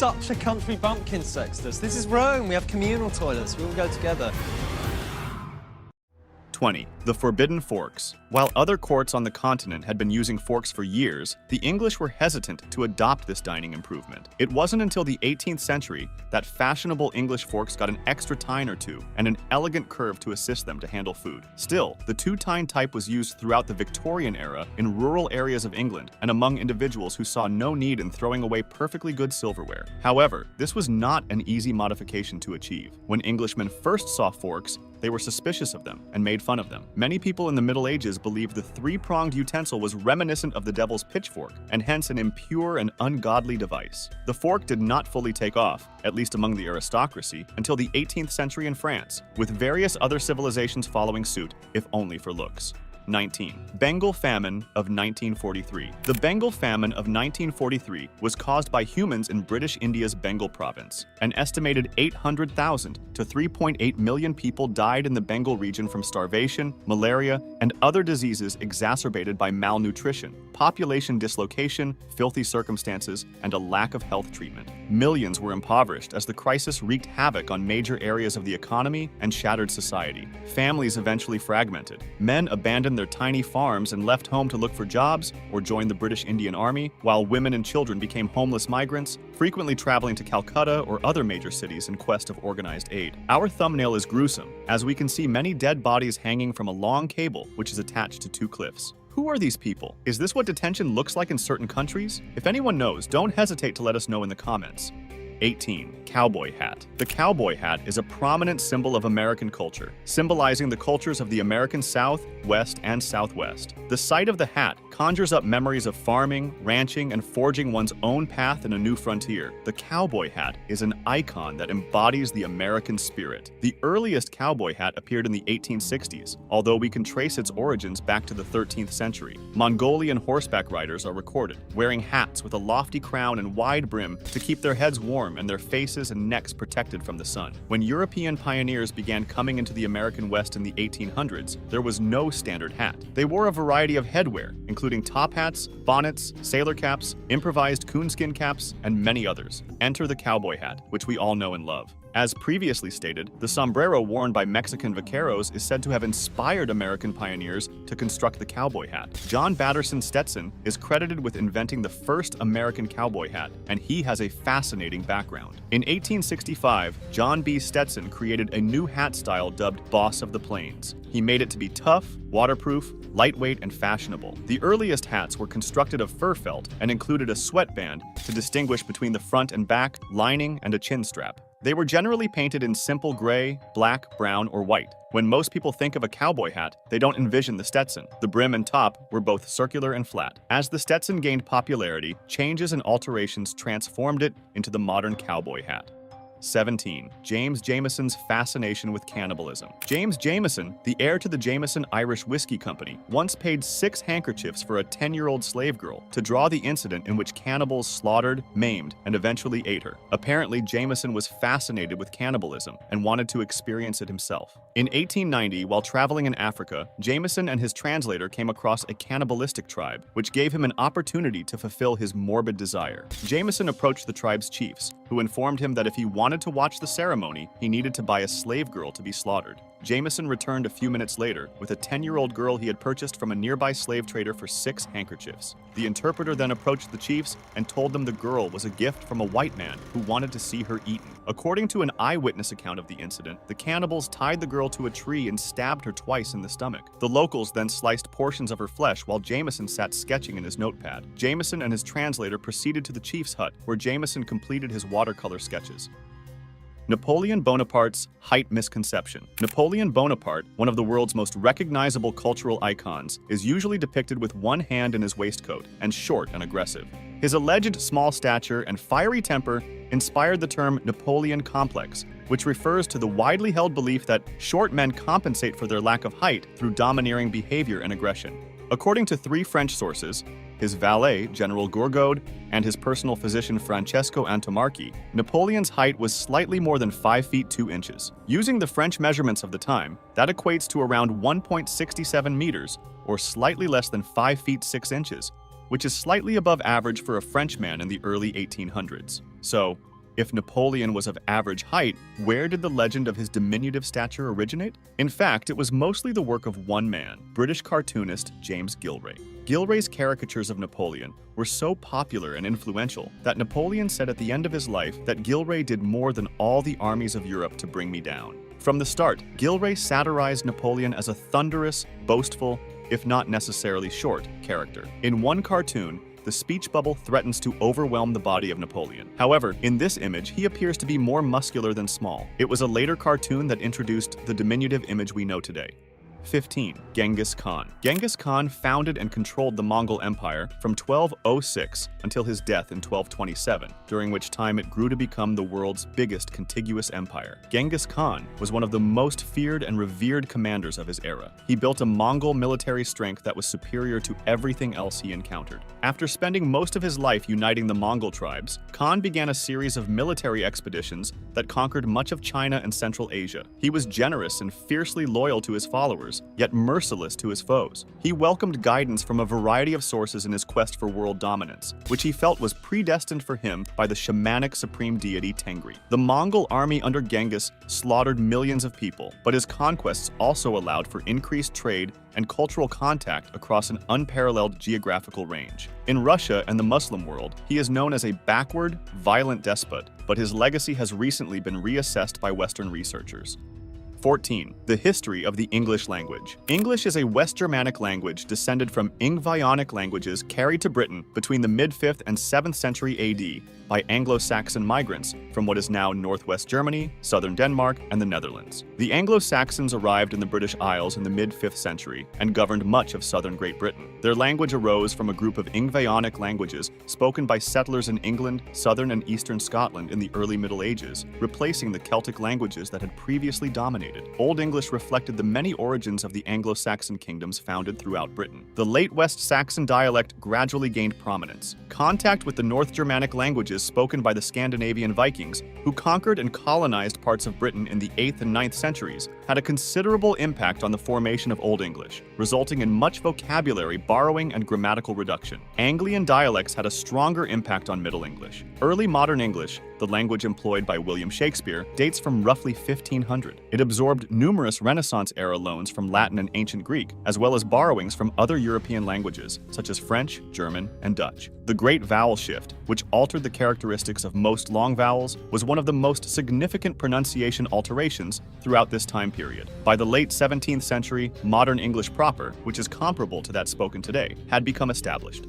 such a country bumpkin, Sextus. This is Rome. We have communal toilets. We all go together. 20. The forbidden forks. While other courts on the continent had been using forks for years, the English were hesitant to adopt this dining improvement. It wasn't until the 18th century that fashionable English forks got an extra tine or two and an elegant curve to assist them to handle food. Still, the two-tine type was used throughout the Victorian era in rural areas of England and among individuals who saw no need in throwing away perfectly good silverware. However, this was not an easy modification to achieve. When Englishmen first saw forks, they were suspicious of them and made fun of them. Many people in the Middle Ages believed the three-pronged utensil was reminiscent of the devil's pitchfork and hence an impure and ungodly device. The fork did not fully take off, at least among the aristocracy, until the 18th century in France, with various other civilizations following suit, if only for looks. 19. Bengal famine of 1943. The Bengal famine of 1943 was caused by humans in British India's Bengal province. An estimated 800,000 to 3.8 million people died in the Bengal region from starvation, malaria, and other diseases exacerbated by malnutrition, population dislocation, filthy circumstances, and a lack of health treatment. Millions were impoverished as the crisis wreaked havoc on major areas of the economy and shattered society. Families eventually fragmented. Men abandoned their tiny farms and left home to look for jobs or join the British Indian Army, while women and children became homeless migrants, frequently traveling to Calcutta or other major cities in quest of organized aid. Our thumbnail is gruesome, as we can see many dead bodies hanging from a long cable which is attached to two cliffs. Who are these people? Is this what detention looks like in certain countries? If anyone knows, don't hesitate to let us know in the comments. 18. Cowboy hat. The cowboy hat is a prominent symbol of American culture, symbolizing the cultures of the American South, West, and Southwest. The sight of the hat conjures up memories of farming, ranching, and forging one's own path in a new frontier. The cowboy hat is an icon that embodies the American spirit. The earliest cowboy hat appeared in the 1860s, although we can trace its origins back to the 13th century. Mongolian horseback riders are recorded, wearing hats with a lofty crown and wide brim to keep their heads warm and their faces and necks protected from the sun. When European pioneers began coming into the American West in the 1800s, there was no standard hat. They wore a variety of headwear, including top hats, bonnets, sailor caps, improvised coonskin caps, and many others. Enter the cowboy hat, which we all know and love. As previously stated, the sombrero worn by Mexican vaqueros is said to have inspired American pioneers to construct the cowboy hat. John Batterson Stetson is credited with inventing the first American cowboy hat, and he has a fascinating background. In 1865, John B. Stetson created a new hat style dubbed Boss of the Plains. He made it to be tough, waterproof, lightweight, and fashionable. The earliest hats were constructed of fur felt and included a sweatband to distinguish between the front and back, lining, and a chin strap. They were generally painted in simple gray, black, brown, or white. When most people think of a cowboy hat, they don't envision the Stetson. The brim and top were both circular and flat. As the Stetson gained popularity, changes and alterations transformed it into the modern cowboy hat. 17. James Jameson's fascination with cannibalism. James Jameson, the heir to the Jameson Irish Whiskey Company, once paid 6 handkerchiefs for a 10-year-old slave girl to draw the incident in which cannibals slaughtered, maimed, and eventually ate her. Apparently, Jameson was fascinated with cannibalism and wanted to experience it himself. In 1890, while traveling in Africa, Jameson and his translator came across a cannibalistic tribe, which gave him an opportunity to fulfill his morbid desire. Jameson approached the tribe's chiefs, who informed him that if he wanted to watch the ceremony, he needed to buy a slave girl to be slaughtered. Jameson returned a few minutes later with a 10-year-old girl he had purchased from a nearby slave trader for 6 handkerchiefs. The interpreter then approached the chiefs and told them the girl was a gift from a white man who wanted to see her eaten. According to an eyewitness account of the incident, the cannibals tied the girl to a tree and stabbed her twice in the stomach. The locals then sliced portions of her flesh while Jameson sat sketching in his notepad. Jameson and his translator proceeded to the chief's hut, where Jameson completed his watercolor sketches. Napoleon Bonaparte's height misconception. Napoleon Bonaparte, one of the world's most recognizable cultural icons, is usually depicted with one hand in his waistcoat and short and aggressive. His alleged small stature and fiery temper inspired the term Napoleon complex, which refers to the widely held belief that short men compensate for their lack of height through domineering behavior and aggression. According to 3 French sources, his valet, General Gourgaud, and his personal physician Francesco Antomarchi, Napoleon's height was slightly more than 5 feet 2 inches. Using the French measurements of the time, that equates to around 1.67 meters, or slightly less than 5 feet 6 inches, which is slightly above average for a Frenchman in the early 1800s. So, If Napoleon was of average height, where did the legend of his diminutive stature originate? In fact, it was mostly the work of one man, British cartoonist James Gilray. Gilray's caricatures of Napoleon were so popular and influential that Napoleon said at the end of his life that Gilray did more than all the armies of Europe to bring me down. From the start, Gilray satirized Napoleon as a thunderous, boastful, if not necessarily short, character. In one cartoon, the speech bubble threatens to overwhelm the body of Napoleon. However, in this image, he appears to be more muscular than small. It was a later cartoon that introduced the diminutive image we know today. 15. Genghis Khan. Genghis Khan founded and controlled the Mongol Empire from 1206 until his death in 1227, during which time it grew to become the world's biggest contiguous empire. Genghis Khan was one of the most feared and revered commanders of his era. He built a Mongol military strength that was superior to everything else he encountered. After spending most of his life uniting the Mongol tribes, Khan began a series of military expeditions that conquered much of China and Central Asia. He was generous and fiercely loyal to his followers, yet merciless to his foes. He welcomed guidance from a variety of sources in his quest for world dominance, which he felt was predestined for him by the shamanic supreme deity Tengri. The Mongol army under Genghis slaughtered millions of people, but his conquests also allowed for increased trade and cultural contact across an unparalleled geographical range. In Russia and the Muslim world, he is known as a backward, violent despot, but his legacy has recently been reassessed by Western researchers. 14. The history of the English language. English is a West Germanic language descended from Ingvaeonic languages carried to Britain between the mid-5th and 7th century AD by Anglo-Saxon migrants from what is now northwest Germany, southern Denmark, and the Netherlands. The Anglo-Saxons arrived in the British Isles in the mid-5th century and governed much of southern Great Britain. Their language arose from a group of Ingvaeonic languages spoken by settlers in England, southern and eastern Scotland in the early Middle Ages, replacing the Celtic languages that had previously dominated. Old English reflected the many origins of the Anglo-Saxon kingdoms founded throughout Britain. The late West Saxon dialect gradually gained prominence. Contact with the North Germanic languages spoken by the Scandinavian Vikings, who conquered and colonized parts of Britain in the 8th and 9th centuries, had a considerable impact on the formation of Old English, resulting in much vocabulary borrowing and grammatical reduction. Anglian dialects had a stronger impact on Middle English. Early modern English, the language employed by William Shakespeare, dates from roughly 1500. It absorbed numerous Renaissance-era loans from Latin and Ancient Greek, as well as borrowings from other European languages, such as French, German, and Dutch. The Great Vowel Shift, which altered the characteristics of most long vowels, was one of the most significant pronunciation alterations throughout this time period. By the late 17th century, modern English proper, which is comparable to that spoken today, had become established.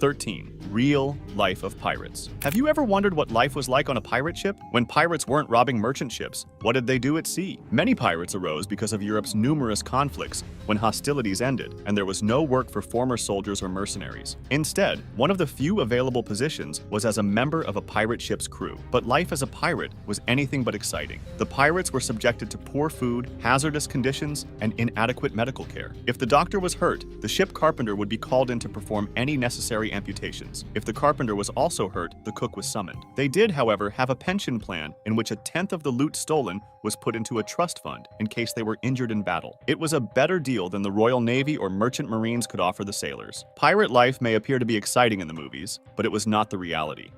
13. Real life of pirates. Have you ever wondered what life was like on a pirate ship? When pirates weren't robbing merchant ships, what did they do at sea? Many pirates arose because of Europe's numerous conflicts when hostilities ended, and there was no work for former soldiers or mercenaries. Instead, one of the few available positions was as a member of a pirate ship's crew. But life as a pirate was anything but exciting. The pirates were subjected to poor food, hazardous conditions, and inadequate medical care. If the doctor was hurt, the ship carpenter would be called in to perform any necessary amputations. If the carpenter was also hurt, the cook was summoned. They did, however, have a pension plan in which a tenth of the loot stolen was put into a trust fund in case they were injured in battle. It was a better deal than the Royal Navy or Merchant Marines could offer the sailors. Pirate life may appear to be exciting in the movies, but it was not the reality.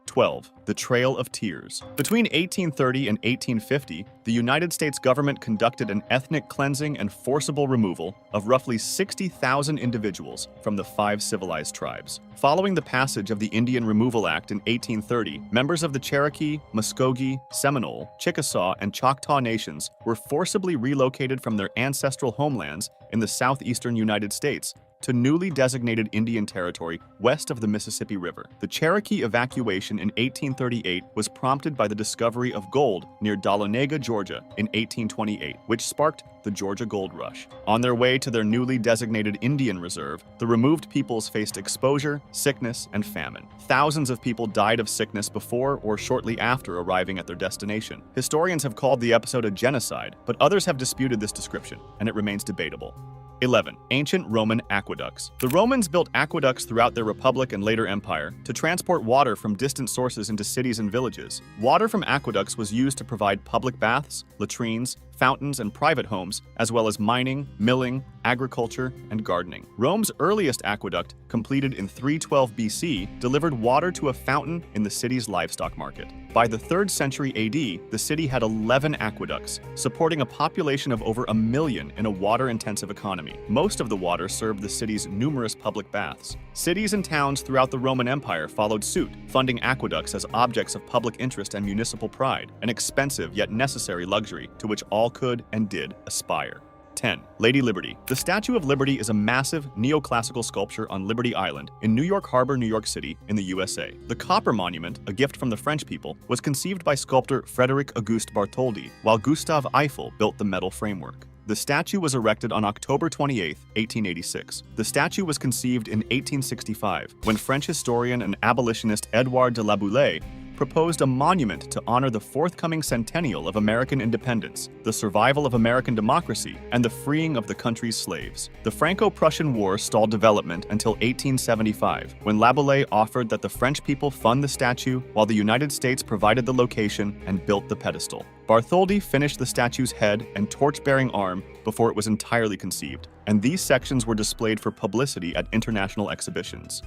12. The Trail of Tears. Between 1830 and 1850, the United States government conducted an ethnic cleansing and forcible removal of roughly 60,000 individuals from the 5 civilized tribes. Following the passage of the Indian Removal Act in 1830, members of the Cherokee, Muskogee, Seminole, Chickasaw, and Choctaw nations were forcibly relocated from their ancestral homelands in the southeastern United States to newly designated Indian territory west of the Mississippi River. The Cherokee evacuation in 1838 was prompted by the discovery of gold near Dahlonega, Georgia in 1828, which sparked the Georgia Gold Rush. On their way to their newly designated Indian Reserve, the removed peoples faced exposure, sickness, and famine. Thousands of people died of sickness before or shortly after arriving at their destination. Historians have called the episode a genocide, but others have disputed this description, and it remains debatable. 11. Ancient Roman aqueducts. The Romans built aqueducts throughout their republic and later empire to transport water from distant sources into cities and villages. Water from aqueducts was used to provide public baths, latrines, fountains, and private homes, as well as mining, milling, agriculture, and gardening. Rome's earliest aqueduct, completed in 312 BC, delivered water to a fountain in the city's livestock market. By the 3rd century AD, the city had 11 aqueducts, supporting a population of over 1 million in a water-intensive economy. Most of the water served the city's numerous public baths. Cities and towns throughout the Roman Empire followed suit, funding aqueducts as objects of public interest and municipal pride, an expensive yet necessary luxury to which all could and did aspire. 10. Lady Liberty. The Statue of Liberty is a massive neoclassical sculpture on Liberty Island in New York Harbor, New York City, in the USA. The copper monument, a gift from the French people, was conceived by sculptor Frédéric Auguste Bartholdi, while Gustave Eiffel built the metal framework. The statue was erected on October 28, 1886. The statue was conceived in 1865, when French historian and abolitionist Édouard de la Boulaye proposed a monument to honor the forthcoming centennial of American independence, the survival of American democracy, and the freeing of the country's slaves. The Franco-Prussian War stalled development until 1875, when La Boulaye offered that the French people fund the statue while the United States provided the location and built the pedestal. Bartholdi finished the statue's head and torch-bearing arm before it was entirely conceived, and these sections were displayed for publicity at international exhibitions.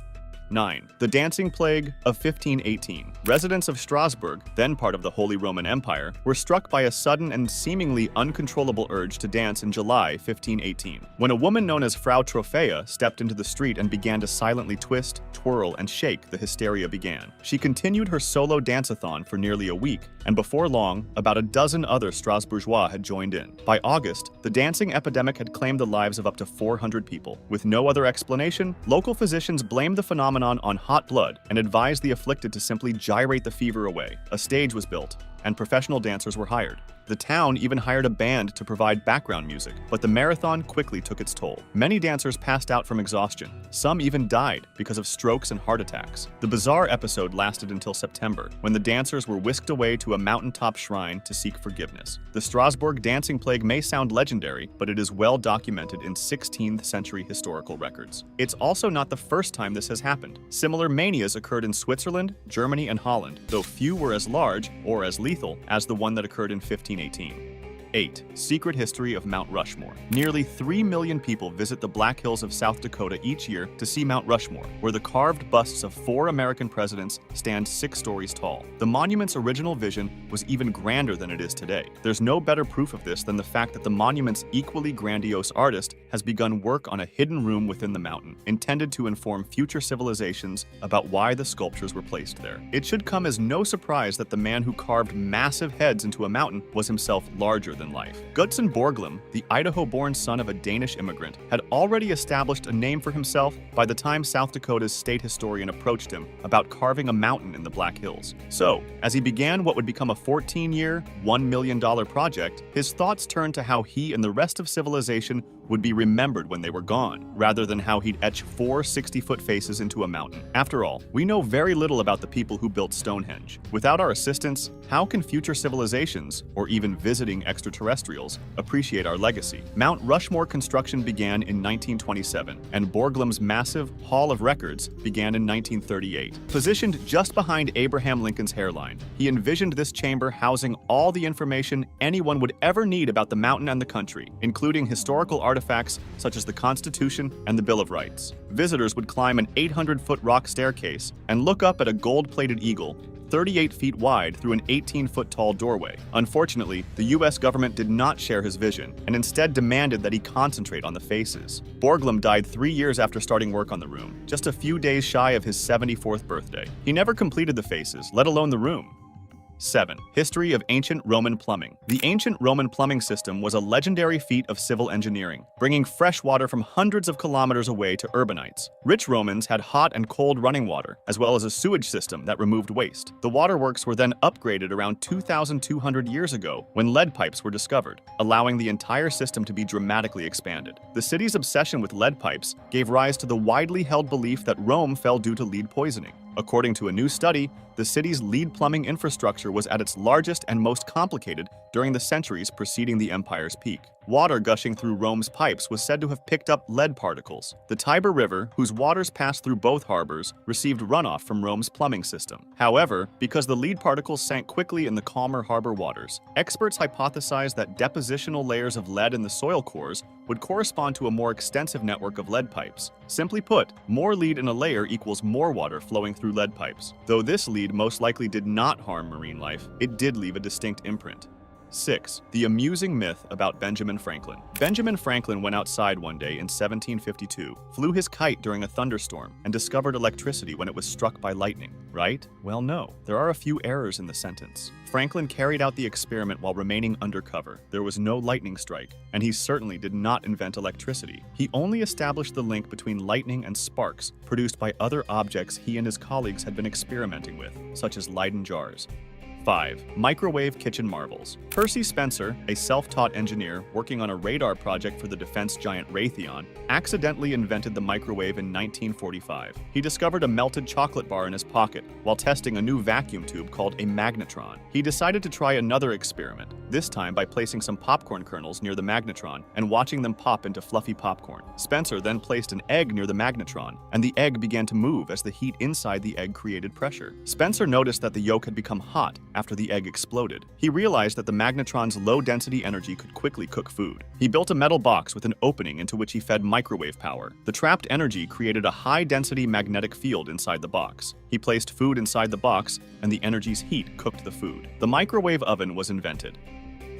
9. The Dancing Plague of 1518. Residents of Strasbourg, then part of the Holy Roman Empire, were struck by a sudden and seemingly uncontrollable urge to dance in July 1518. When a woman known as Frau Trophea stepped into the street and began to silently twist, twirl, and shake, the hysteria began. She continued her solo dance-a-thon for nearly a week, and before long, about a dozen other Strasbourgeois had joined in. By August, the dancing epidemic had claimed the lives of up to 400 people. With no other explanation, local physicians blamed the phenomenon on hot blood and advised the afflicted to simply gyrate the fever away. A stage was built, and professional dancers were hired. The town even hired a band to provide background music, but the marathon quickly took its toll. Many dancers passed out from exhaustion. Some even died because of strokes and heart attacks. The bizarre episode lasted until September, when the dancers were whisked away to a mountaintop shrine to seek forgiveness. The Strasbourg dancing plague may sound legendary, but it is well documented in 16th century historical records. It's also not the first time this has happened. Similar manias occurred in Switzerland, Germany, and Holland, though few were as large or as lethal as the one that occurred in 1518. 8. Secret History of Mount Rushmore. Nearly 3 million people visit the Black Hills of South Dakota each year to see Mount Rushmore, where the carved busts of 4 American presidents stand 6 stories tall. The monument's original vision was even grander than it is today. There's no better proof of this than the fact that the monument's equally grandiose artist has begun work on a hidden room within the mountain, intended to inform future civilizations about why the sculptures were placed there. It should come as no surprise that the man who carved massive heads into a mountain was himself larger than life. Gutzon Borglum, the Idaho-born son of a Danish immigrant, had already established a name for himself by the time South Dakota's state historian approached him about carving a mountain in the Black Hills. So, as he began what would become a 14-year, $1 million project, his thoughts turned to how he and the rest of civilization would be remembered when they were gone, rather than how he'd etch 4 60-foot faces into a mountain. After all, we know very little about the people who built Stonehenge. Without our assistance, how can future civilizations, or even visiting extraterrestrials, appreciate our legacy? Mount Rushmore construction began in 1927, and Borglum's massive Hall of Records began in 1938. Positioned just behind Abraham Lincoln's hairline, he envisioned this chamber housing all the information anyone would ever need about the mountain and the country, including historical artifacts such as the Constitution and the Bill of Rights. Visitors would climb an 800-foot rock staircase and look up at a gold-plated eagle 38 feet wide through an 18-foot tall doorway. Unfortunately, the US government did not share his vision and instead demanded that he concentrate on the faces. Borglum died 3 years after starting work on the room, just a few days shy of his 74th birthday. He never completed the faces, let alone the room. 7. History of Ancient Roman Plumbing. The ancient Roman plumbing system was a legendary feat of civil engineering, bringing fresh water from hundreds of kilometers away to urbanites. Rich Romans had hot and cold running water, as well as a sewage system that removed waste. The waterworks were then upgraded around 2,200 years ago when lead pipes were discovered, allowing the entire system to be dramatically expanded. The city's obsession with lead pipes gave rise to the widely held belief that Rome fell due to lead poisoning. According to a new study, the city's lead plumbing infrastructure was at its largest and most complicated during the centuries preceding the empire's peak. Water gushing through Rome's pipes was said to have picked up lead particles. The Tiber River, whose waters passed through both harbors, received runoff from Rome's plumbing system. However, because the lead particles sank quickly in the calmer harbor waters, experts hypothesized that depositional layers of lead in the soil cores would correspond to a more extensive network of lead pipes. Simply put, more lead in a layer equals more water flowing through lead pipes. Though this lead most likely did not harm marine life, it did leave a distinct imprint. 6. The amusing myth about Benjamin Franklin. Benjamin Franklin went outside one day in 1752, flew his kite during a thunderstorm, and discovered electricity when it was struck by lightning. Right? Well, no. There are a few errors in the sentence. Franklin carried out the experiment while remaining undercover. There was no lightning strike, and he certainly did not invent electricity. He only established the link between lightning and sparks produced by other objects he and his colleagues had been experimenting with, such as Leyden jars. 5. Microwave kitchen marvels. Percy Spencer, a self-taught engineer working on a radar project for the defense giant Raytheon, accidentally invented the microwave in 1945. He discovered a melted chocolate bar in his pocket while testing a new vacuum tube called a magnetron. He decided to try another experiment, this time by placing some popcorn kernels near the magnetron and watching them pop into fluffy popcorn. Spencer then placed an egg near the magnetron, and the egg began to move as the heat inside the egg created pressure. Spencer noticed that the yolk had become hot after the egg exploded. He realized that the magnetron's low-density energy could quickly cook food. He built a metal box with an opening into which he fed microwave power. The trapped energy created a high-density magnetic field inside the box. He placed food inside the box, and the energy's heat cooked the food. The microwave oven was invented.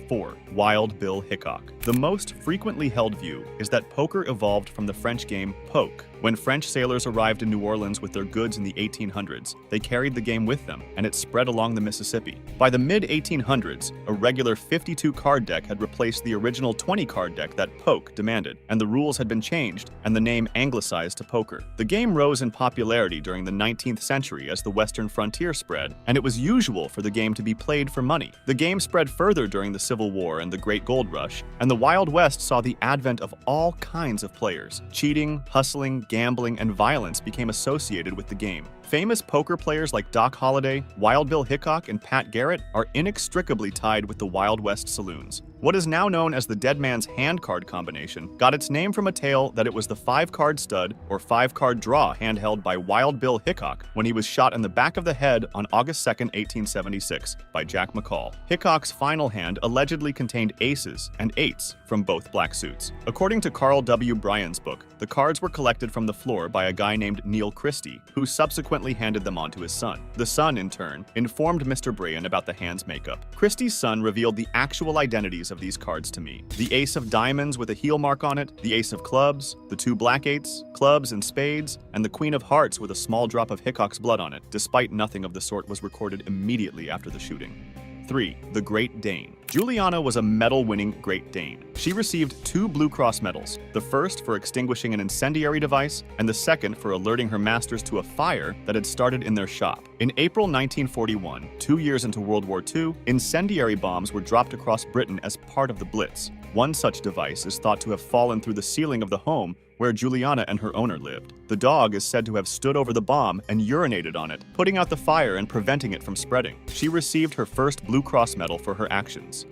4. Wild Bill Hickok. The most frequently held view is that poker evolved from the French game poke. When French sailors arrived in New Orleans with their goods in the 1800s, they carried the game with them, and it spread along the Mississippi. By the mid-1800s, a regular 52-card deck had replaced the original 20-card deck that poke demanded, and the rules had been changed, and the name anglicized to poker. The game rose in popularity during the 19th century as the western frontier spread, and it was usual for the game to be played for money. The game spread further during the Civil War and the Great Gold Rush, and the Wild West saw the advent of all kinds of players. Cheating, hustling, gambling, and violence became associated with the game. Famous poker players like Doc Holliday, Wild Bill Hickok, and Pat Garrett are inextricably tied with the Wild West saloons. What is now known as the Dead Man's Hand card combination got its name from a tale that it was the 5-card stud or 5-card draw hand held by Wild Bill Hickok when he was shot in the back of the head on August 2, 1876 by Jack McCall. Hickok's final hand allegedly contained aces and eights from both black suits. According to Carl W. Bryan's book, the cards were collected from the floor by a guy named Neil Christie, who subsequently handed them on to his son. The son, in turn, informed Mr. Bryan about the hand's makeup. Christie's son revealed the actual identities of these cards to me. The ace of diamonds with a heel mark on it, the ace of clubs, the 2 black eights, clubs and spades, and the queen of hearts with a small drop of Hickok's blood on it, despite nothing of the sort was recorded immediately after the shooting. 3. The Great Dane. Juliana was a medal-winning Great Dane. She received 2 Blue Cross medals, the first for extinguishing an incendiary device, and the second for alerting her masters to a fire that had started in their shop. In April 1941, 2 years into World War II, incendiary bombs were dropped across Britain as part of the Blitz. One such device is thought to have fallen through the ceiling of the home where Juliana and her owner lived. The dog is said to have stood over the bomb and urinated on it, putting out the fire and preventing it from spreading. She received her first Blue Cross medal for her actions.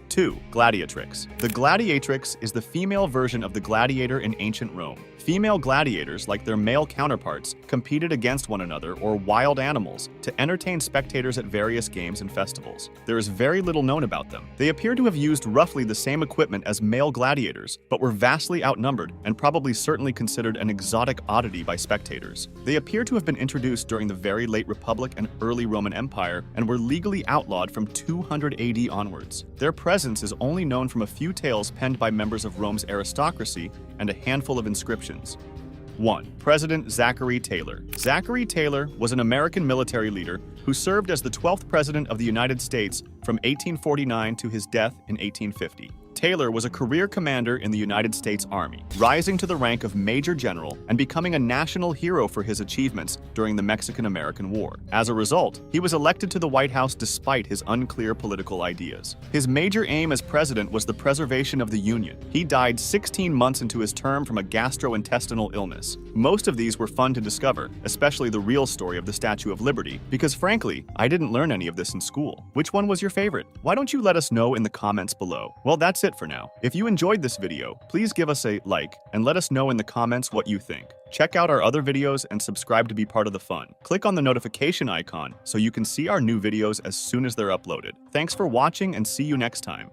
2. Gladiatrix. The gladiatrix is the female version of the gladiator in ancient Rome. Female gladiators, like their male counterparts, competed against one another or wild animals to entertain spectators at various games and festivals. There is very little known about them. They appear to have used roughly the same equipment as male gladiators, but were vastly outnumbered and probably certainly considered an exotic oddity by spectators. They appear to have been introduced during the very late Republic and early Roman Empire and were legally outlawed from 200 AD onwards. Their presence is only known from a few tales penned by members of Rome's aristocracy and a handful of inscriptions. 1. President Zachary Taylor. Zachary Taylor was an American military leader who served as the 12th President of the United States from 1849 to his death in 1850. Taylor was a career commander in the United States Army, rising to the rank of Major General and becoming a national hero for his achievements during the Mexican-American War. As a result, he was elected to the White House despite his unclear political ideas. His major aim as president was the preservation of the Union. He died 16 months into his term from a gastrointestinal illness. Most of these were fun to discover, especially the real story of the Statue of Liberty, because frankly, I didn't learn any of this in school. Which one was your favorite? Why don't you let us know in the comments below? Well, that's it for now. If you enjoyed this video, please give us a like and let us know in the comments what you think. Check out our other videos and subscribe to be part of the fun. Click on the notification icon so you can see our new videos as soon as they're uploaded. Thanks for watching and see you next time.